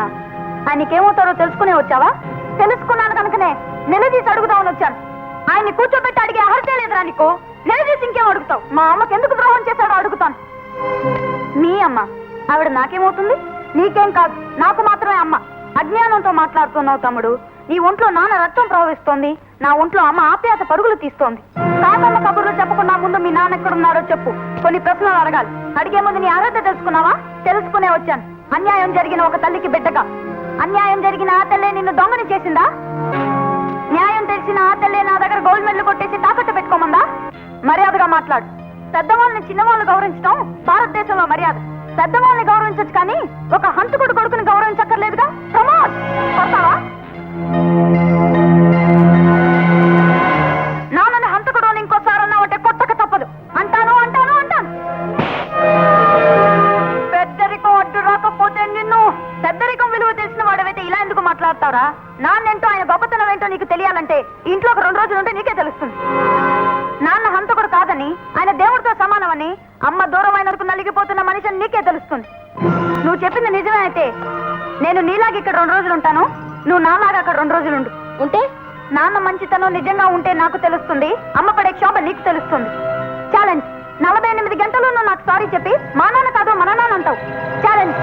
నాన్న ఆయనకేమవుతారో తెలుసుకునే వచ్చావా? తెలుసుకున్నాను కనుకనే నిలదీసి అడుగుదామని వచ్చాను. ఆయన్ని కూర్చోబెట్టి అడిగే అర్హత లేదురా నీకు. నిలదీసి ఇంకేం అడుగుతావు? మా అమ్మకి ఎందుకు ద్రోహం చేశాడో అడుగుతాను. మీ అమ్మ ఆవిడ నాకేమవుతుంది? నీకేం కాదు, నాకు మాత్రమే అమ్మ. అజ్ఞానంతో మాట్లాడుతున్నావు తమ్ముడు. నీ ఒంట్లో నాన్న రక్తం ప్రవహిస్తోంది, నా ఒంట్లో అమ్మ ఆప్యాయత పరుగులు తీస్తోంది. కాకమ్మ కబుర్లు చెప్పకుండా ముందు మీ నాన్న ఎక్కడున్నారో చెప్పు. కొన్ని ప్రశ్నలు అడగాలి. అడిగే ముందు నీ అర్హత తెలుసుకున్నావా? తెలుసుకునే వచ్చాను. అన్యాయం జరిగిన ఒక తల్లికి బిడ్డగా, అన్యాయం జరిగిన ఆ తల్లే నిన్ను దొంగని చేసిందా? న్యాయం తెలిసిన ఆ తల్లే నా దగ్గర గోల్డ్ మెడల్ కొట్టేసి తాకట్టు పెట్టుకోమందా? మర్యాదగా మాట్లాడు. పెద్దవాళ్ళని చిన్నవాళ్ళు గౌరవించడం భారతదేశంలో మర్యాద. పెద్దవాళ్ళని గౌరవించచ్చు కానీ ఒక హంతకుడు కొడుకుని గౌరవించక్కర్లేదుగా. ప్రమోద్ కొడతావా? నాన్నని హంతకుడు అని ఇంకోసారి అన్నావంటే కొట్టక తప్పదు. అంటాను అంటాను అంటాను. పెద్దరికం అడ్డు రాకపోతే నిన్ను. పెద్దరికం విలువ తెలిసిన వాడవైతే ఇలా ఎందుకు మాట్లాడతారా? నాన్నేంటో ఆయన గొప్పతనం ఏంటో నీకు తెలియాలంటే ఇంట్లో ఒక 2 రోజులు ఉంటే నీకే తెలుస్తుంది. నాన్న హంతకుడు కాదని, ఆయన దేవుడితో సమానమని, అమ్మ దూరం అయినందుకు నలిగిపోతున్న మనిషిని నీకే తెలుస్తుంది. నువ్వు చెప్పింది నిజమే అయితే నేను నీలాగా ఇక్కడ 2 రోజులు ఉంటాను, నువ్వు నాలాగా అక్కడ 2 రోజులు ఉంటే నాన్న మంచితనం నిజంగా ఉంటే నాకు తెలుస్తుంది, అమ్మ పడే క్షోభ నీకు తెలుస్తుంది. ఛాలెంజ్. 48 గంటలు నువ్వు నాకు సారీ చెప్పి మా నాన్న కాదు మన నాన్న అంటావు. ఛాలెంజ్.